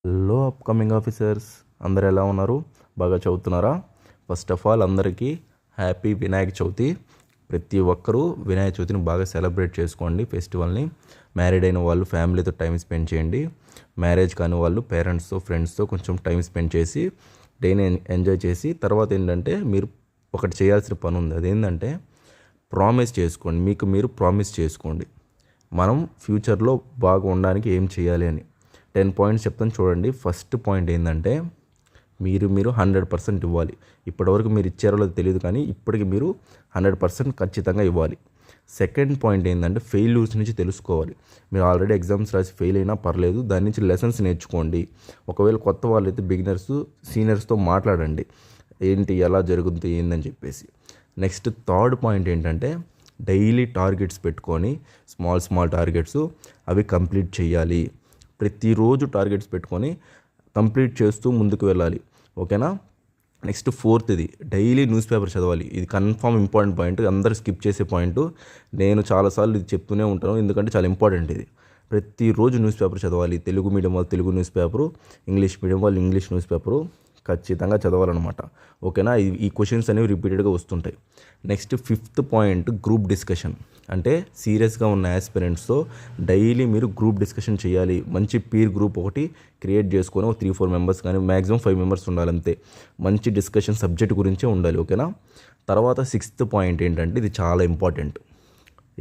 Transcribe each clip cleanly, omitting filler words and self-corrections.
Hello upcoming officers, అందరు ఎలా ఉన్నారు? బాగా చదువుతున్నారా? ఫస్ట్ ఆఫ్ ఆల్ అందరికీ హ్యాపీ వినాయక చవితి. ప్రతి ఒక్కరూ వినాయక చవితిని బాగా సెలబ్రేట్ చేసుకోండి. ఫెస్టివల్ని మ్యారీడ్ అయిన వాళ్ళు ఫ్యామిలీతో టైం స్పెండ్ చేయండి. మ్యారేజ్ కాని వాళ్ళు పేరెంట్స్తో ఫ్రెండ్స్తో కొంచెం టైం స్పెండ్ చేసి డేని ఎంజాయ్ చేసి తర్వాత ఏంటంటే మీరు ఒకటి చేయాల్సిన పని ఉంది. అదేంటంటే ప్రామిస్ చేసుకోండి. మీకు మీరు ప్రామిస్ చేసుకోండి, మనం ఫ్యూచర్లో బాగా ఉండడానికి ఏం చేయాలి అని. 10 పాయింట్స్ చెప్తాను చూడండి. ఫస్ట్ పాయింట్ ఏంటంటే మీరు 100% ఇవ్వాలి. ఇప్పటివరకు మీరు ఇచ్చారో లేదో తెలియదు, కానీ ఇప్పటికి మీరు 100% ఖచ్చితంగా ఇవ్వాలి. సెకండ్ పాయింట్ ఏంటంటే ఫెయిల్యూర్స్ నుంచి తెలుసుకోవాలి. మీరు ఆల్రెడీ ఎగ్జామ్స్ రాసి ఫెయిల్ అయినా పర్లేదు, దాని నుంచి లెసన్స్ నేర్చుకోండి. ఒకవేళ కొత్త వాళ్ళైతే బిగినర్స్ సీనియర్స్తో మాట్లాడండి, ఏంటి ఎలా జరుగుతుంది ఏందని చెప్పేసి. నెక్స్ట్ థర్డ్ పాయింట్ ఏంటంటే డైలీ టార్గెట్స్ పెట్టుకొని స్మాల్ టార్గెట్స్ అవి కంప్లీట్ చేయాలి. ప్రతిరోజు టార్గెట్స్ పెట్టుకొని కంప్లీట్ చేస్తూ ముందుకు వెళ్ళాలి. ఓకేనా? నెక్స్ట్ ఫోర్త్ది డైలీ న్యూస్ పేపర్ చదవాలి. ఇది కన్ఫామ్ ఇంపార్టెంట్ పాయింట్, అందరూ స్కిప్ చేసే పాయింట్. నేను చాలాసార్లు ఇది చెప్తూనే ఉంటాను, ఎందుకంటే చాలా ఇంపార్టెంట్ ఇది. ప్రతిరోజు న్యూస్ పేపర్ చదవాలి. తెలుగు మీడియం వాళ్ళు Telugu news paper, English medium వాళ్ళు ఇంగ్లీష్ న్యూస్ పేపరు ఖచ్చితంగా చదవాలన్నమాట. ఓకేనా? ఈ క్వశ్చన్స్ అనేవి రిపీటెడ్గా వస్తుంటాయి. Next fifth point group discussion. అంటే సీరియస్గా ఉన్న యాస్పిరెంట్స్తో డైలీ మీరు గ్రూప్ డిస్కషన్ చేయాలి. మంచి పీర్ గ్రూప్ ఒకటి క్రియేట్ చేసుకొని 3-4 మెంబర్స్ కానీ మ్యాక్సిమం 5 మెంబర్స్ ఉండాలి అంతే. మంచి డిస్కషన్ సబ్జెక్ట్ గురించే ఉండాలి. ఓకేనా? తర్వాత సిక్స్త్ పాయింట్ ఏంటంటే ఇది చాలా ఇంపార్టెంట్.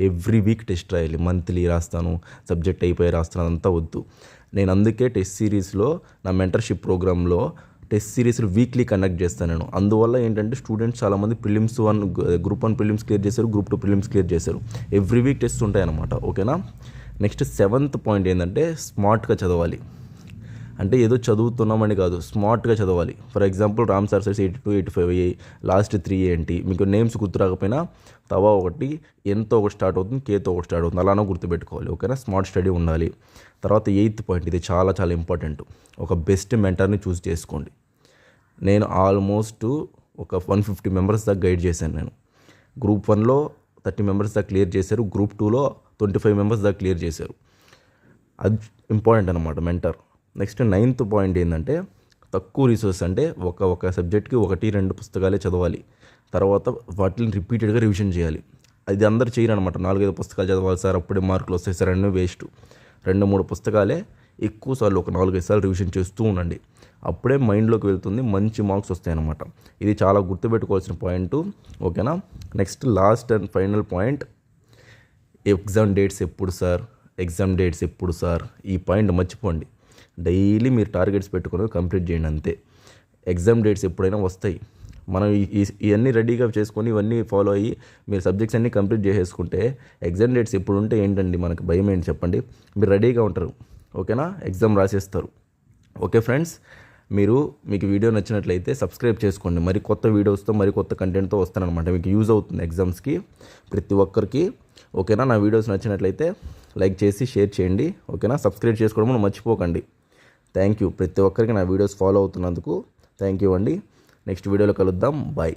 ఎవ్రీ వీక్ టెస్ట్ రాయాలి. మంత్లీ రాస్తాను, సబ్జెక్ట్ అయిపోయి రాస్తాను, అంతా వద్దు. నేను అందుకే టెస్ట్ సిరీస్లో నా మెంటర్షిప్ ప్రోగ్రాంలో టెస్ట్ సిరీస్లు వీక్లీ కండక్ట్ చేస్తాను నేను. అందువల్ల ఏంటంటే స్టూడెంట్స్ చాలామంది గ్రూప్ 1 ప్రిలిమ్స్ క్లియర్ చేశారు, గ్రూప్ 2 ప్రిలిమ్స్ క్లియర్ చేశారు. ఎవ్రీ వీక్ టెస్ట్ ఉంటాయన్నమాట. ఓకేనా? నెక్స్ట్ సెవెంత్ పాయింట్ ఏంటంటే స్మార్ట్గా చదవాలి. అంటే ఏదో చదువుతున్నామని కాదు, స్మార్ట్గా చదవాలి. ఫర్ ఎగ్జాంపుల్ రామ్ సార్ 82, 85 అయ్యాయి, లాస్ట్ 3 ఏంటి, మీకు నేమ్స్ గుర్తు రాకపోయినా తవా ఒకటి ఎంతో ఒకటి స్టార్ట్ అవుతుంది, కేతో ఒకటి స్టార్ట్ అవుతుంది, అలానే గుర్తుపెట్టుకోవాలి. ఓకేనా? స్మార్ట్ స్టడీ ఉండాలి. తర్వాత 8th పాయింట్, ఇది చాలా చాలా ఇంపార్టెంట్. ఒక బెస్ట్ మెంటర్ని చూస్ చేసుకోండి. నేను ఆల్మోస్ట్ ఒక 150 మెంబర్స్ దాకా గైడ్ చేశాను. నేను గ్రూప్ 1లో 30 మెంబర్స్ దాకా క్లియర్ చేశారు, గ్రూప్ 2లో 25 మెంబర్స్ దాకా క్లియర్ చేశారు. అది ఇంపార్టెంట్ అనమాట మెంటర్. నెక్స్ట్ 9th పాయింట్ ఏంటంటే తక్కువ రిసోర్స్. అంటే ఒక సబ్జెక్ట్కి 1-2 పుస్తకాలే చదవాలి. తర్వాత వాటిని రిపీటెడ్గా రివిజన్ చేయాలి. అది అందరు చేయరు అనమాట. 4-5 పుస్తకాలు చదవాలి సార్, అప్పుడే మార్కులు వస్తాయి సార్ అన్నీ వేస్ట్. 2-3 పుస్తకాలే ఎక్కువ సార్లు ఒక 4-5 సార్లు రివిజన్ చేస్తూ ఉండండి. అప్పుడే మైండ్లోకి వెళ్తుంది, మంచి మార్క్స్ వస్తాయి అన్నమాట. ఇది చాలా గుర్తుపెట్టుకోవాల్సిన పాయింట్. ఓకేనా? Next last and final point, exam dates ఎప్పుడు సార్, ఈ పాయింట్ మర్చిపోండి. డైలీ మీరు టార్గెట్స్ పెట్టుకుని కంప్లీట్ చేయండి అంతే. ఎగ్జామ్ డేట్స్ ఎప్పుడైనా వస్తాయి. మనం ఇవన్నీ రెడీగా చేసుకొని ఇవన్నీ ఫాలో అయ్యి మీరు సబ్జెక్ట్స్ అన్నీ కంప్లీట్ చేసేసుకుంటే ఎగ్జామ్ డేట్స్ ఎప్పుడు ఉంటే ఏంటండి మనకి భయం ఏంటి చెప్పండి? మీరు రెడీగా ఉంటారు. ఓకేనా? ఎగ్జామ్ రాసేస్తారు. ఓకే ఫ్రెండ్స్, మీకు వీడియో నచ్చినట్లయితే సబ్స్క్రైబ్ చేసుకోండి. మరి కొత్త వీడియోస్తో మరి కొత్త కంటెంట్తో వస్తానన్నమాట. మీకు యూజ్ అవుతుంది ఎగ్జామ్స్కి ప్రతి ఒక్కరికి. ఓకేనా? నా వీడియోస్ నచ్చినట్లయితే లైక్ చేసి షేర్ చేయండి. ఓకేనా? సబ్స్క్రైబ్ చేసుకోవడం మర్చిపోకండి. థ్యాంక్ యూ ప్రతి ఒక్కరికి నా వీడియోస్ ఫాలో అవుతున్నందుకు. థ్యాంక్ యూ అండి. నెక్స్ట్ వీడియోలో కలుద్దాం. బాయ్.